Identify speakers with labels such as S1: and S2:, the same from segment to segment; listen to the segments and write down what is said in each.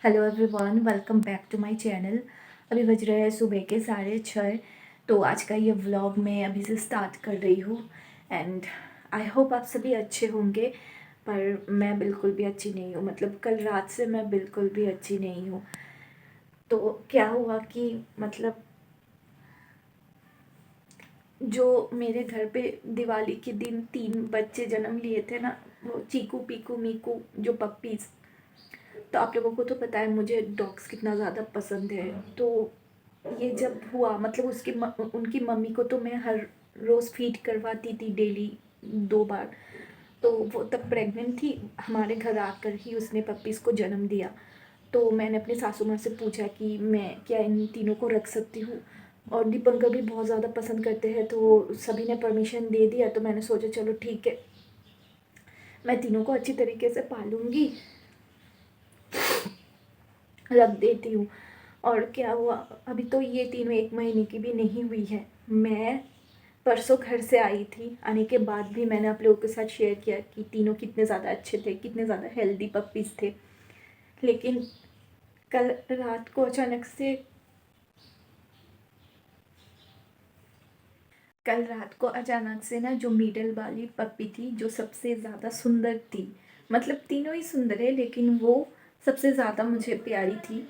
S1: Hello everyone, welcome back to my channel. अभी बज रहे हैं सुबह के 6:30। तो आज का ये व्लॉग मैं अभी से स्टार्ट कर रही हूँ एंड आई होप आप सभी अच्छे होंगे। पर मैं बिल्कुल भी अच्छी नहीं हूँ, मतलब कल रात से मैं बिल्कुल भी अच्छी नहीं हूँ। तो क्या हुआ कि मतलब जो मेरे घर पे दिवाली के दिन 3 बच्चे जन्म लिए थे ना, वो चीकू पीकू मीकू जो पप्पीज़। तो आप लोगों को तो पता है मुझे डॉग्स कितना ज़्यादा पसंद है। तो ये जब हुआ मतलब उनकी मम्मी को तो मैं हर रोज़ फीड करवाती थी, डेली 2 बार। तो वो तब प्रेग्नेंट थी, हमारे घर आकर ही उसने पप्पीज़ को जन्म दिया। तो मैंने अपनी सासू माँ से पूछा कि मैं क्या इन तीनों को रख सकती हूँ। और दीपंकर भी बहुत ज़्यादा पसंद करते हैं, तो सभी ने परमिशन दे दिया। तो मैंने सोचा चलो ठीक है, मैं तीनों को अच्छी तरीके से पालूंगी, रख देती हूँ। और क्या हुआ, अभी तो ये तीनों 1 महीने की भी नहीं हुई है। मैं परसों घर से आई थी, आने के बाद भी मैंने आप लोगों के साथ शेयर किया कि तीनों कितने ज़्यादा अच्छे थे, कितने ज़्यादा हेल्दी पपीज़ थे। लेकिन कल रात को अचानक से ना, जो मिडल वाली पप्पी थी, जो सबसे ज़्यादा सुंदर थी, मतलब तीनों ही सुंदर है लेकिन वो सबसे ज़्यादा मुझे प्यारी थी,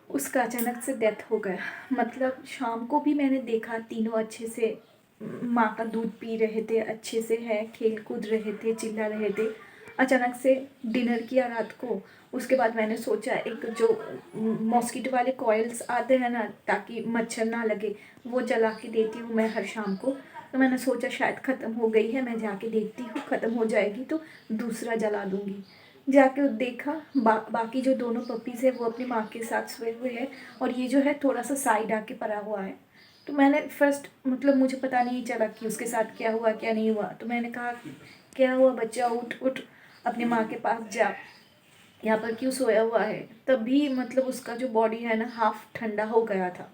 S1: उसका अचानक से डेथ हो गया। मतलब शाम को भी मैंने देखा तीनों अच्छे से माँ का दूध पी रहे थे, अच्छे से है, खेल कूद रहे थे, चिल्ला रहे थे। अचानक से डिनर किया रात को। उसके बाद मैंने सोचा एक जो मॉस्किटो वाले कॉइल्स आते हैं ना, ताकि मच्छर ना लगे, वो जला के देती हूँ मैं हर शाम को। तो मैंने सोचा शायद ख़त्म हो गई है, मैं जाके देखती हूँ, ख़त्म हो जाएगी तो दूसरा जला दूँगी। जाके देखा बाकी जो दोनों पपीज़ है वो अपनी माँ के साथ सोए हुए हैं, और ये जो है थोड़ा सा साइड आके पड़ा हुआ है। तो मैंने फर्स्ट मतलब मुझे पता नहीं चला कि उसके साथ क्या हुआ क्या नहीं हुआ। तो मैंने कहा क्या हुआ बच्चा, उठ उठ, अपनी माँ के पास जा, यहाँ पर क्यों सोया हुआ है। तभी मतलब उसका जो बॉडी है ना, हाफ ठंडा हो गया था।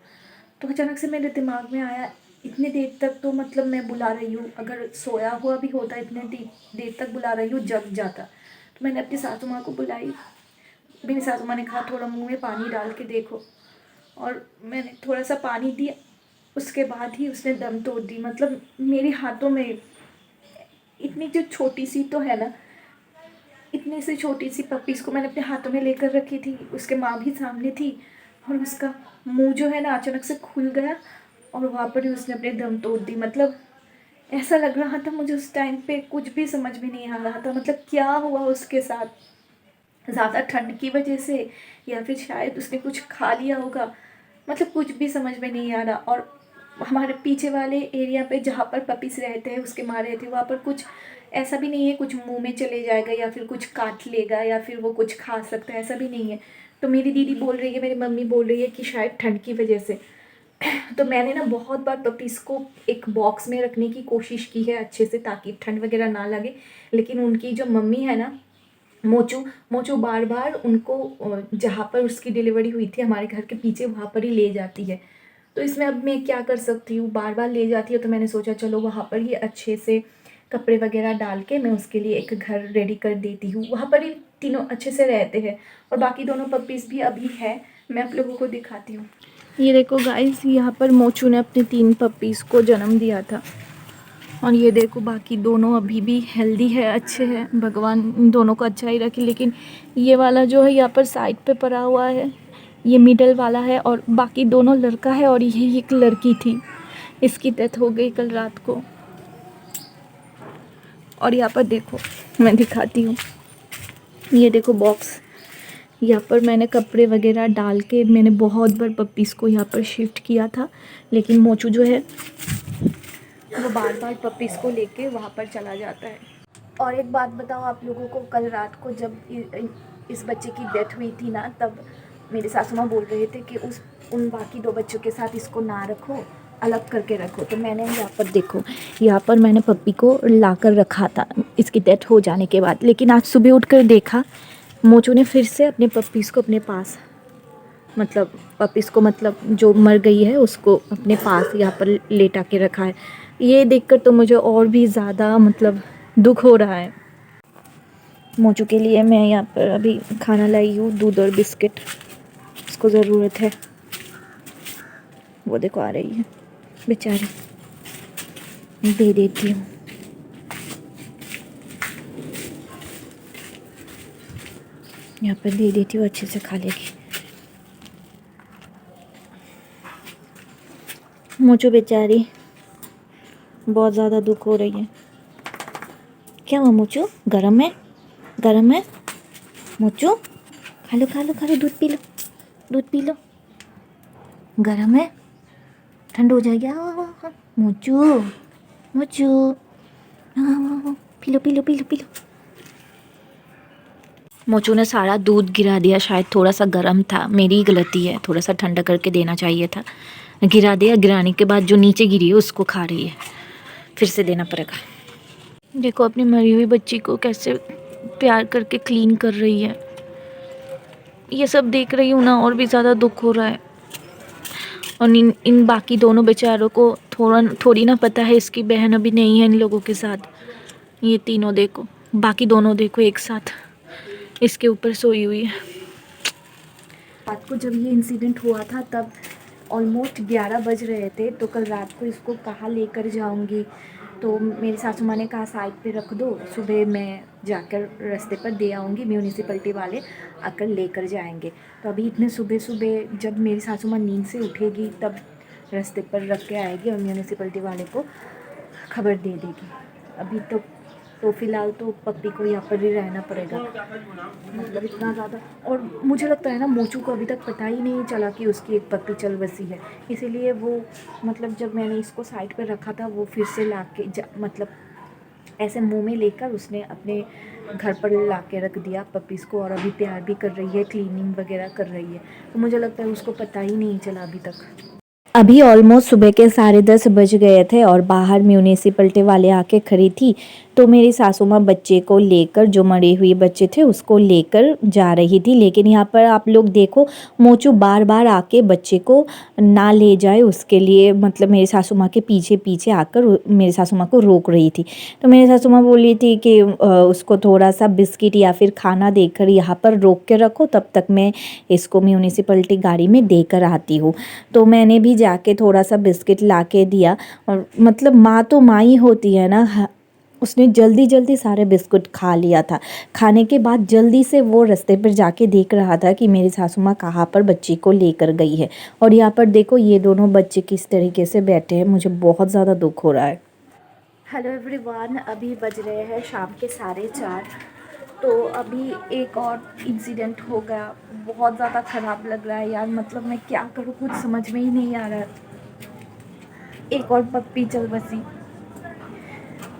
S1: तो अचानक से मेरे दिमाग में आया, इतनी देर तक तो मतलब मैं बुला रही हूँ, अगर सोया हुआ भी होता इतने देर तक बुला रही हूँ, जग जाता। तो मैंने अपनी सासू माँ को बुलाई। मेरी सासू माँ ने कहा थोड़ा मुंह में पानी डाल के देखो, और मैंने थोड़ा सा पानी दिया। उसके बाद ही उसने दम तोड़ दी। मतलब मेरे हाथों में इतनी जो छोटी सी तो है ना, इतनी सी छोटी सी पपीज़ को मैंने अपने हाथों में लेकर रखी थी, उसके माँ भी सामने थी, और उसका मुंह जो है ना अचानक से खुल गया, और वहाँ पर ही उसने अपने दम तोड़ दी। मतलब ऐसा लग रहा था मुझे उस टाइम पे, कुछ भी समझ में नहीं आ रहा था मतलब क्या हुआ उसके साथ। ज़्यादा ठंड की वजह से, या फिर शायद उसने कुछ खा लिया होगा, मतलब कुछ भी समझ में नहीं आ रहा। और हमारे पीछे वाले एरिया पे जहाँ पर पपीस रहते हैं, उसके माँ रहते हैं, वहाँ पर कुछ ऐसा भी नहीं है कुछ मुंह में चले जाएगा या फिर कुछ काट लेगा या फिर वो कुछ खा सकता है, ऐसा भी नहीं है। तो मेरी दीदी बोल रही है, मेरी मम्मी बोल रही है कि शायद ठंड की वजह से। तो मैंने ना बहुत बार पपीज़ को एक बॉक्स में रखने की कोशिश की है अच्छे से, ताकि ठंड वगैरह ना लगे। लेकिन उनकी जो मम्मी है ना, मोचू मोचू बार बार उनको जहाँ पर उसकी डिलीवरी हुई थी हमारे घर के पीछे, वहाँ पर ही ले जाती है। तो इसमें अब मैं क्या कर सकती हूँ, बार बार ले जाती है। तो मैंने सोचा चलो वहाँ पर ही अच्छे से कपड़े वगैरह डाल के मैं उसके लिए एक घर रेडी कर देती हूँ, वहाँ पर ही तीनों अच्छे से रहते हैं। और बाकी दोनों पपीज़ भी अभी है, मैं आप लोगों को दिखाती हूँ। ये देखो गाइस, यहाँ पर मोचू ने अपने 3 पपीज़ को जन्म दिया था, और ये देखो बाकी दोनों अभी भी हेल्दी है, अच्छे हैं, भगवान इन दोनों को अच्छा ही रखे। लेकिन ये वाला जो है यहाँ पर साइड पे पड़ा हुआ है, ये मिडल वाला है, और बाकी दोनों लड़का है, और ये एक लड़की थी, इसकी डेथ हो गई कल रात को। और यहाँ पर देखो, मैं दिखाती हूँ, ये देखो बॉक्स, यहाँ पर मैंने कपड़े वगैरह डाल के मैंने बहुत बार पपीज़ को यहाँ पर शिफ्ट किया था। लेकिन मोचू जो है वो बार बार पपीज़ को लेके वहाँ पर चला जाता है। और एक बात बताओ आप लोगों को, कल रात को जब इस बच्चे की डेथ हुई थी ना, तब मेरे सासू माँ बोल रहे थे कि उन बाकी 2 बच्चों के साथ इसको ना रखो, अलग करके रखो। तो मैंने यहाँ पर देखो, यहाँ पर मैंने पप्पी को ला कर रखा था इसकी डेथ हो जाने के बाद। लेकिन आज सुबह उठकर देखा, मोचू ने फिर से अपने पप्पीज़ को अपने पास, मतलब पपीज़ को, मतलब जो मर गई है उसको अपने पास यहाँ पर लेटा के रखा है। ये देखकर तो मुझे और भी ज़्यादा मतलब दुख हो रहा है। मोचू के लिए मैं यहाँ पर अभी खाना लाई हूँ, दूध और बिस्किट, इसको ज़रूरत है। वो देखो आ रही है बेचारी, दे देती हूँ। यहाँ पर दे देती हूँ, अच्छे से खा लेगी। मोचू बेचारी, बहुत ज़्यादा दुख हो रही है। क्या हुआ मोचू? गरम है? गरम है मोचू? खा लो खा लो खा लो, दूध पी लो, दूध पी लो। गरम है? ठंड हो जाएगी। हाँ मोचू, मोचू, हाँ P low P low P low P low. मोचू ने सारा दूध गिरा दिया, शायद थोड़ा सा गर्म था, मेरी ही गलती है, थोड़ा सा ठंडा करके देना चाहिए था। गिरा दिया, गिराने के बाद जो नीचे गिरी है उसको खा रही है, फिर से देना पड़ेगा। देखो अपनी मरी हुई बच्ची को कैसे प्यार करके क्लीन कर रही है। ये सब देख रही हूँ ना, और भी ज़्यादा दुख हो रहा है। और इन बाकी दोनों बेचारों को थोड़ी ना पता है इसकी बहन अभी नहीं है इन लोगों के साथ। ये तीनों देखो, बाकी दोनों देखो एक साथ इसके ऊपर सोई हुई है। रात को जब ये इंसिडेंट हुआ था तब ऑलमोस्ट 11 बज रहे थे, तो कल रात को इसको कहाँ लेकर जाऊंगी, तो मेरी सासू माँ ने कहा साइड पे रख दो, सुबह मैं जाकर रास्ते पर दे आऊँगी, म्यूनिसिपैलिटी वाले आकर लेकर जाएंगे। तो अभी इतने सुबह सुबह जब मेरी सासू माँ नींद से उठेगी तब रास्ते पर रख के आएगी और म्यूनिसिपैलिटी वाले को खबर दे देगी। अभी तो फ़िलहाल तो पप्पी को यहाँ पर ही रहना पड़ेगा। मतलब इतना ज़्यादा, और मुझे लगता है ना मोचू को अभी तक पता ही नहीं चला कि उसकी एक पप्पी चल बसी है, इसीलिए वो मतलब जब मैंने इसको साइड पर रखा था वो फिर से ला के मतलब ऐसे मुंह में लेकर उसने अपने घर पर ला के रख दिया पपीज़ को, और अभी प्यार भी कर रही है, क्लीनिंग वगैरह कर रही है। तो मुझे लगता है उसको पता ही नहीं चला अभी तक। अभी ऑलमोस्ट सुबह के 10:30 बज गए थे और बाहर म्यूनिसिपैलिटी वाले आके खड़ी थी, तो मेरी सासू माँ बच्चे को लेकर, जो मरे हुए बच्चे थे उसको लेकर जा रही थी। लेकिन यहाँ पर आप लोग देखो, मोचू बार बार आके बच्चे को ना ले जाए उसके लिए, मतलब मेरी सासू माँ के पीछे पीछे आकर मेरी सासू माँ को रोक रही थी। तो मेरी सासू माँ बोल रही थी कि उसको थोड़ा सा बिस्किट या फिर खाना देकर यहाँ पर रोक के रखो, तब तक मैं इसको म्यूनिसिपैलिटी गाड़ी में देकर आती हूँ। तो मैंने भी जाके थोड़ा सा बिस्किट ला के दिया, और मतलब माँ तो माँ ही होती है ना, उसने जल्दी जल्दी सारे बिस्कुट खा लिया था। खाने के बाद जल्दी से वो रास्ते पर जाके देख रहा था कि मेरी सासू माँ कहाँ पर बच्ची को लेकर गई है। और यहाँ पर देखो ये दोनों बच्चे किस तरीके से बैठे हैं, मुझे बहुत ज़्यादा दुख हो रहा है। हेलो एवरीवन, अभी बज रहे हैं शाम के 4:30। तो अभी एक और इंसिडेंट हो गया, बहुत ज़्यादा ख़राब लग रहा है यार, मतलब मैं क्या करूँ कुछ समझ में ही नहीं आ रहा। एक और पप्पी चल बसी।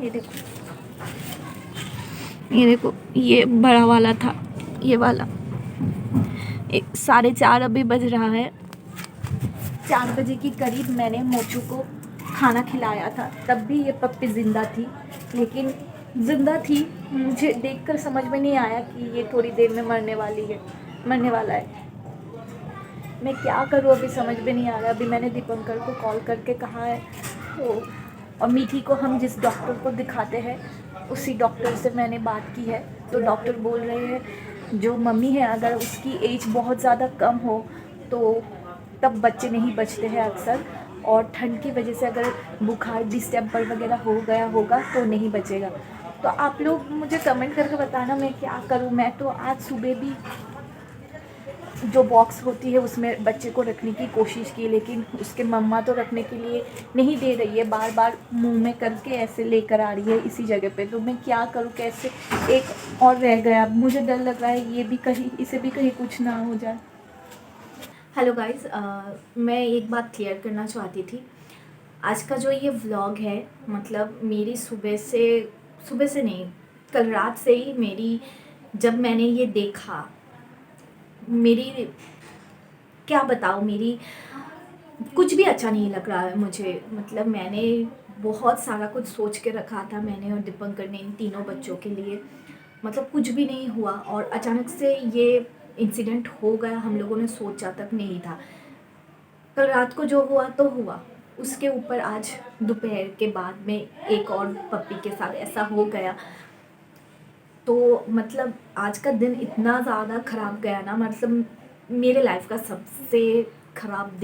S1: ये देखो, ये देखो, ये बड़ा वाला था, ये वाला। 4:30 अभी बज रहा है। 4 बजे के करीब मैंने मोचू को खाना खिलाया था, तब भी ये पप्पी ज़िंदा थी। लेकिन ज़िंदा थी, मुझे देखकर समझ में नहीं आया कि ये थोड़ी देर में मरने वाला है। मैं क्या करूँ अभी समझ में नहीं आ रहा। अभी मैंने दीपंकर को कॉल करके कहा है, तो और मीठी को हम जिस डॉक्टर को दिखाते हैं उसी डॉक्टर से मैंने बात की है। तो डॉक्टर बोल रहे हैं जो मम्मी है अगर उसकी एज बहुत ज़्यादा कम हो तो तब बच्चे नहीं बचते हैं अक्सर, और ठंड की वजह से अगर बुखार डिस्टेम्पर वगैरह हो गया होगा तो नहीं बचेगा। तो आप लोग मुझे कमेंट करके बताना मैं क्या करूँ। मैं तो आज सुबह भी जो बॉक्स होती है उसमें बच्चे को रखने की कोशिश की, लेकिन उसके मम्मा तो रखने के लिए नहीं दे रही है, बार बार मुंह में करके ऐसे लेकर आ रही है इसी जगह पे। तो मैं क्या करूँ कैसे। एक और रह गया, मुझे डर लग रहा है ये भी कहीं, इसे भी कहीं कुछ ना हो जाए। हेलो गाइस, मैं एक बात क्लियर करना चाहती थी। आज का जो ये व्लॉग है, मतलब मेरी सुबह से नहीं, कल रात से ही मेरी, जब मैंने ये देखा, मेरी क्या बताऊँ, मेरी कुछ भी अच्छा नहीं लग रहा है मुझे। मतलब मैंने बहुत सारा कुछ सोच के रखा था, मैंने और दीपंकर ने, इन तीनों बच्चों के लिए। मतलब कुछ भी नहीं हुआ और अचानक से ये इंसिडेंट हो गया, हम लोगों ने सोचा तक नहीं था। कल रात को जो हुआ तो हुआ, उसके ऊपर आज दोपहर के बाद में एक और पप्पी के साथ ऐसा हो गया। तो मतलब आज का दिन इतना ज़्यादा ख़राब गया ना, मतलब मेरे लाइफ का सबसे ख़राब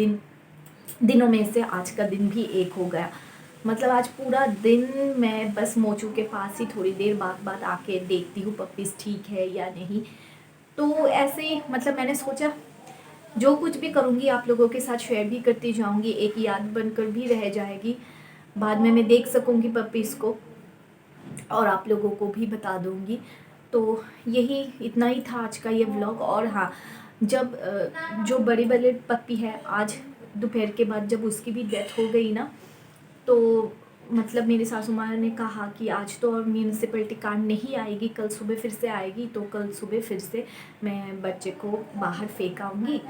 S1: दिनों में से आज का दिन भी एक हो गया। मतलब आज पूरा दिन मैं बस मोचू के पास ही थोड़ी देर बाद आके देखती हूँ पप्पीज़ ठीक है या नहीं। तो ऐसे ही मतलब मैंने सोचा जो कुछ भी करूँगी आप लोगों के साथ शेयर भी करती जाऊँगी, एक याद बनकर भी रह जाएगी। बाद में मैं देख सकूँगी पप्पीज़ को और आप लोगों को भी बता दूँगी। तो यही इतना ही था आज का ये व्लॉग। और हाँ, जब जो बड़े पप्पी है, आज दोपहर के बाद जब उसकी भी डेथ हो गई ना, तो मतलब मेरी सासू माँ ने कहा कि आज तो और म्यूनिसिपैलिटी कार नहीं आएगी, कल सुबह फिर से आएगी, तो कल सुबह फिर से मैं बच्चे को बाहर फेंक आऊँगी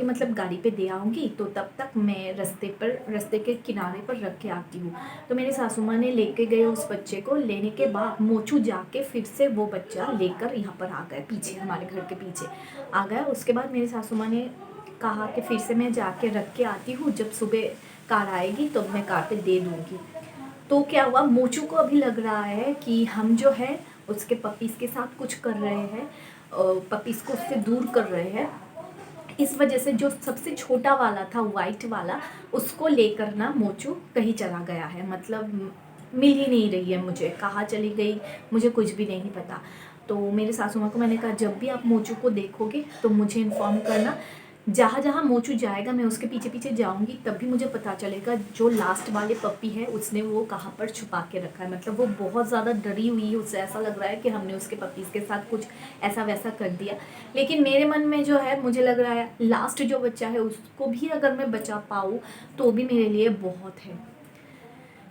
S1: मतलब गाड़ी पे दे आऊँगी। तो तब तक मैं रास्ते के किनारे पर रख के आती हूँ। तो मेरी सासू माँ ने लेके गए उस बच्चे को। लेने के बाद मोचू जाके फिर से वो बच्चा लेकर यहाँ पर आ गया, पीछे हमारे घर के पीछे आ गया। उसके बाद मेरी सासू माँ ने कहा कि फिर से मैं जाके रख के आती हूँ, जब सुबह कार आएगी तो मैं कार पे दे दूँगी। तो क्या हुआ, मोचू को अभी लग रहा है कि हम जो है उसके पपीज़ के साथ कुछ कर रहे हैं, पपीज़ को उससे दूर कर रहे हैं। इस वजह से जो सबसे छोटा वाला था, वाइट वाला, उसको लेकर ना मोचू कहीं चला गया है। मतलब मिल ही नहीं रही है मुझे, कहाँ चली गई मुझे कुछ भी नहीं पता। तो मेरे सासू माँ को मैंने कहा जब भी आप मोचू को देखोगे तो मुझे इन्फॉर्म करना। जहाँ जहाँ मोचू जाएगा मैं उसके पीछे पीछे जाऊँगी, तब भी मुझे पता चलेगा जो लास्ट वाले पप्पी है उसने वो कहाँ पर छुपा के रखा है। मतलब वो बहुत ज़्यादा डरी हुई है, उससे ऐसा लग रहा है कि हमने उसके पपीज़ के साथ कुछ ऐसा वैसा कर दिया। लेकिन मेरे मन में जो है, मुझे लग रहा है लास्ट जो बच्चा है उसको भी अगर मैं बचा पाऊँ तो भी मेरे लिए बहुत है।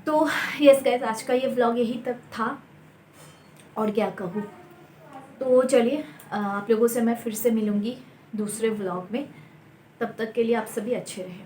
S1: तो यस गाइस, आज का ये व्लॉग यही तक था और क्या कहूँ। तो चलिए, आप लोगों से मैं फिर से मिलूँगी दूसरे व्लॉग में। तब तक के लिए आप सभी अच्छे रहें।